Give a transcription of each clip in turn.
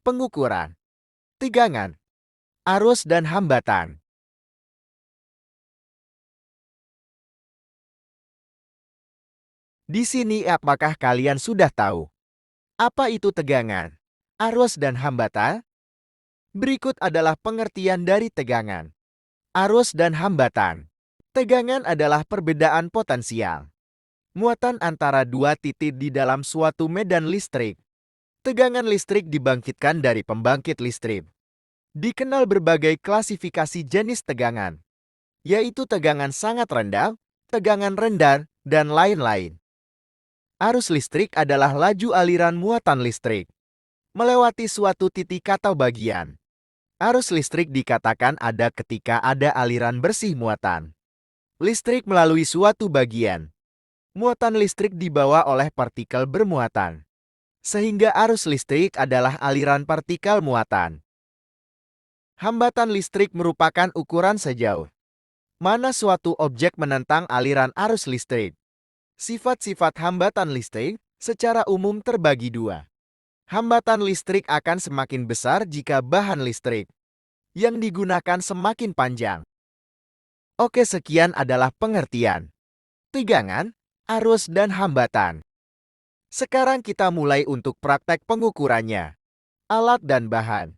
Pengukuran, tegangan, arus dan hambatan. Di sini apakah kalian sudah tahu apa itu tegangan, arus dan hambatan? Berikut adalah pengertian dari tegangan, arus dan hambatan. Tegangan adalah perbedaan potensial muatan antara dua titik di dalam suatu medan listrik. Tegangan listrik dibangkitkan dari pembangkit listrik. Dikenal berbagai klasifikasi jenis tegangan, yaitu tegangan sangat rendah, tegangan rendah, dan lain-lain. Arus listrik adalah laju aliran muatan listrik melewati suatu titik atau bagian. Arus listrik dikatakan ada ketika ada aliran bersih muatan listrik melalui suatu bagian. Muatan listrik dibawa oleh partikel bermuatan, sehingga arus listrik adalah aliran partikel muatan. Hambatan listrik merupakan ukuran sejauh mana suatu objek menentang aliran arus listrik. Sifat-sifat hambatan listrik secara umum terbagi dua. Hambatan listrik akan semakin besar jika bahan listrik yang digunakan semakin panjang. Oke, sekian adalah pengertian tegangan, arus, dan hambatan. Sekarang kita mulai untuk praktek pengukurannya. Alat dan bahan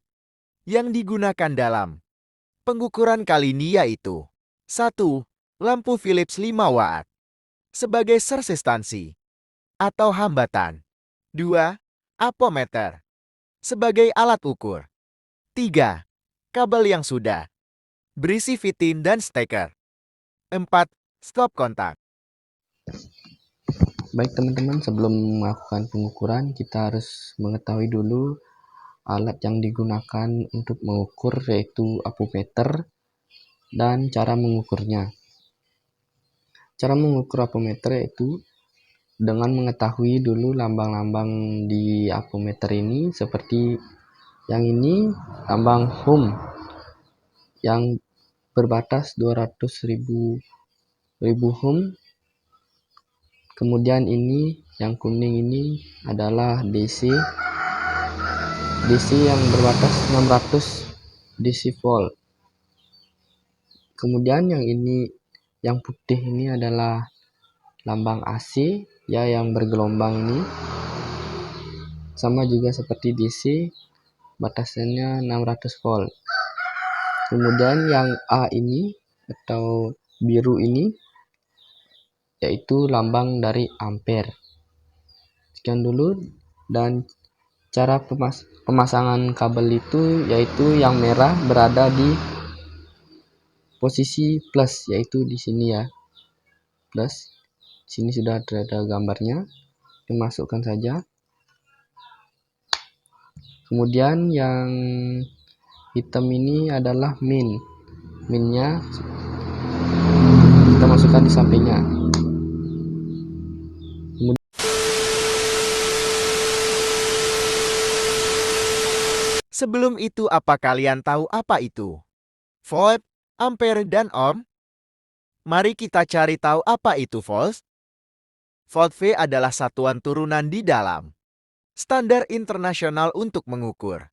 yang digunakan dalam pengukuran kali ini yaitu 1. Lampu Philips 5 watt sebagai resistansi atau hambatan. 2. Ampometer sebagai alat ukur. 3. Kabel yang sudah berisi fitin dan steker. 4. Stop kontak. Baik teman-teman, sebelum melakukan pengukuran kita harus mengetahui dulu alat yang digunakan untuk mengukur, yaitu ampometer, dan cara mengukurnya. Cara mengukur ampometer yaitu dengan mengetahui dulu lambang-lambang di ampometer ini, seperti yang ini lambang ohm yang berbatas 200.000 ohm. Kemudian ini yang kuning ini adalah DC yang berbatas 600 DC volt. Kemudian yang ini, yang putih ini adalah lambang AC ya, yang bergelombang ini. Sama juga seperti DC, batasannya 600 volt. Kemudian yang A ini atau biru ini yaitu lambang dari ampere. Sekian dulu, dan cara pemasangan kabel itu yaitu yang merah berada di posisi plus, yaitu di sini ya, plus. Sini sudah ada gambarnya, dimasukkan saja. Kemudian yang hitam ini adalah minnya kita masukkan di sampingnya. Sebelum itu, apa kalian tahu apa itu volt, ampere, dan ohm? Mari kita cari tahu apa itu volt. Volt V adalah satuan turunan di dalam standar internasional untuk mengukur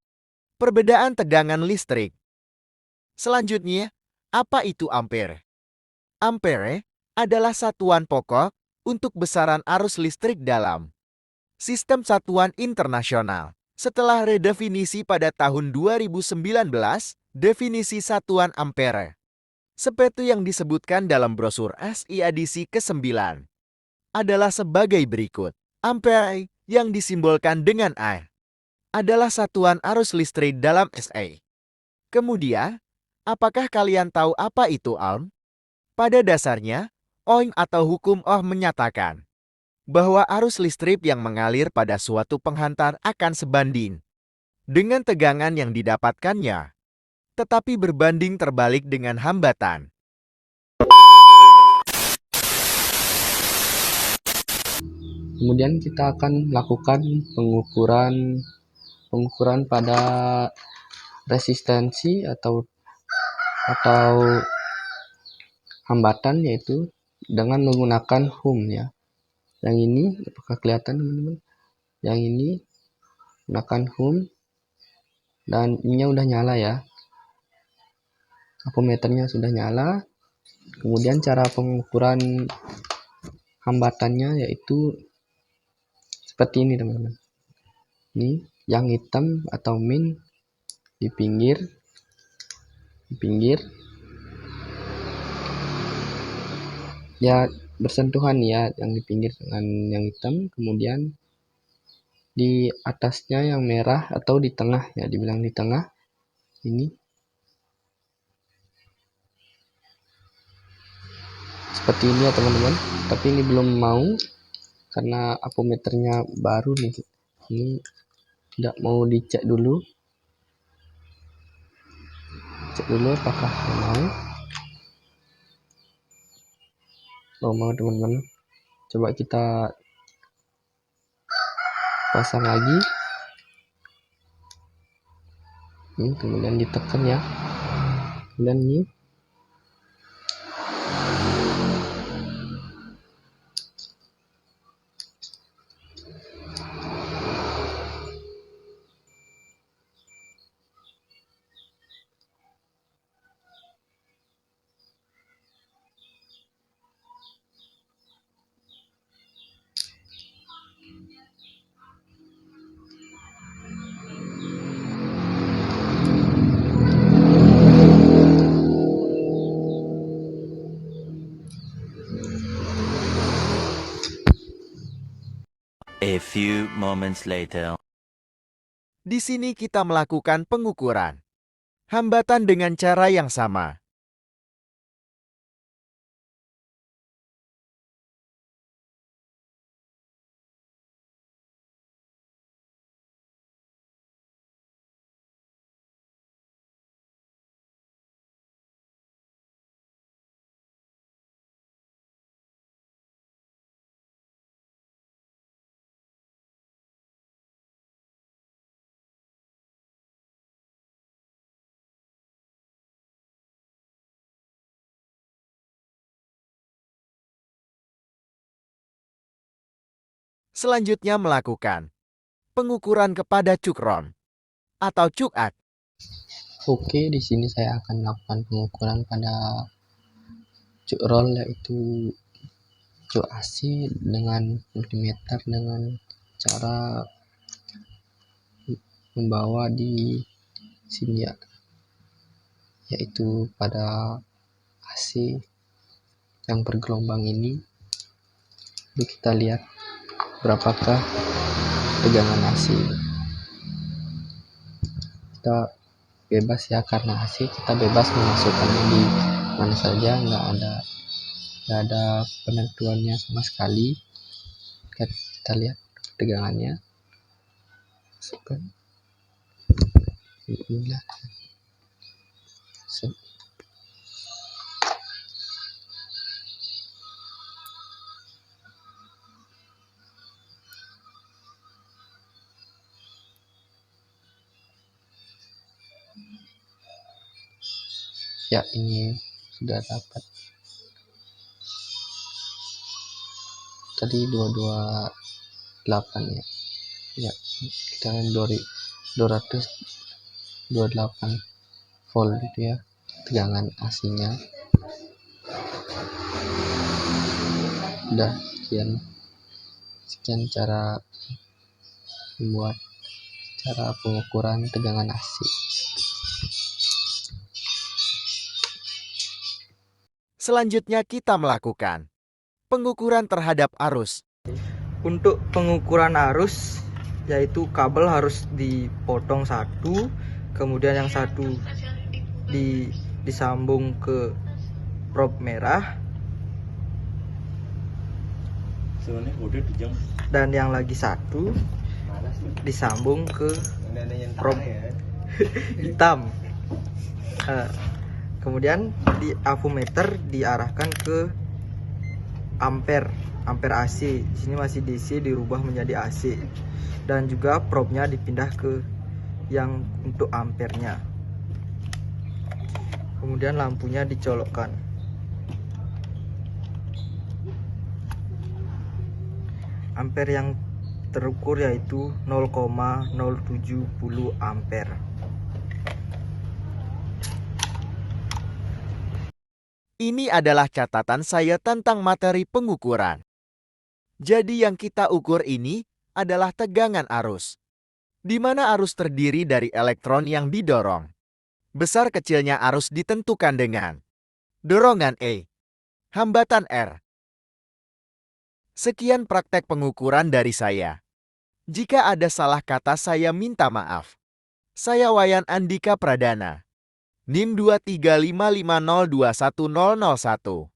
perbedaan tegangan listrik. Selanjutnya, apa itu ampere? Ampere adalah satuan pokok untuk besaran arus listrik dalam sistem satuan internasional. Setelah redefinisi pada tahun 2019, definisi satuan ampere seperti yang disebutkan dalam brosur SI edisi ke-9 adalah sebagai berikut. Ampere yang disimbolkan dengan A adalah satuan arus listrik dalam SA. Kemudian, apakah kalian tahu apa itu ohm? Pada dasarnya, ohm atau hukum Ohm menyatakan bahwa arus listrik yang mengalir pada suatu penghantar akan sebanding dengan tegangan yang didapatkannya, tetapi berbanding terbalik dengan hambatan. Kemudian kita akan melakukan pengukuran pada resistensi atau hambatan, yaitu dengan menggunakan ohm ya. Yang ini apakah kelihatan teman-teman? Yang ini menggunakan ohm. Dan ininya udah nyala ya, ampermeternya sudah nyala. Kemudian cara pengukuran hambatannya yaitu seperti ini teman-teman. Ini yang hitam atau min di pinggir ya, bersentuhan ya, yang di pinggir dengan yang hitam. Kemudian di atasnya yang merah atau di tengah ya, dibilang di tengah ini seperti ini ya teman-teman. Tapi ini belum mau karena ampermeternya baru nih, ini tidak mau dicek dulu, cek dulu apakah mau teman-teman. Coba kita pasang lagi, kemudian ditekan ya, kemudian ini A few moments later. Di sini kita melakukan pengukuran hambatan dengan cara yang sama. Selanjutnya melakukan pengukuran kepada cukron atau cukak. oke. Di sini saya akan melakukan pengukuran pada cuk roll, yaitu cuk AC dengan multimeter, dengan cara membawa di sini ya, yaitu pada AC yang bergelombang ini. Lalu kita lihat berapakah tegangan AC. Kita bebas ya, karena AC kita bebas memasukkannya di mana saja, nggak ada penentuannya sama sekali. Kita lihat tegangannya, masukkan inilah. Ya, ini sudah dapat. Tadi 228 ya. Ya, kita 228 volt itu ya tegangan AC-nya. Udah sekian cara membuat cara pengukuran tegangan AC. Selanjutnya kita melakukan pengukuran terhadap arus. Untuk pengukuran arus, yaitu kabel harus dipotong satu, kemudian yang satu disambung ke prob merah, dan yang lagi satu disambung ke prob hitam. Kemudian di ampermeter diarahkan ke ampere AC. Di sini masih DC, dirubah menjadi AC, dan juga probnya dipindah ke yang untuk ampernya. Kemudian lampunya dicolokkan. Ampere yang terukur yaitu 0,070 ampere. Ini adalah catatan saya tentang materi pengukuran. Jadi yang kita ukur ini adalah tegangan arus, di mana arus terdiri dari elektron yang didorong. Besar kecilnya arus ditentukan dengan dorongan E, hambatan R. Sekian praktek pengukuran dari saya. Jika ada salah kata saya minta maaf. Saya Wayan Andika Pradana. NIM 23550210001.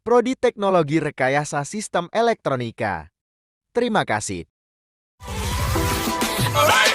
Prodi Teknologi Rekayasa Sistem Elektronika. Terima kasih. Alright.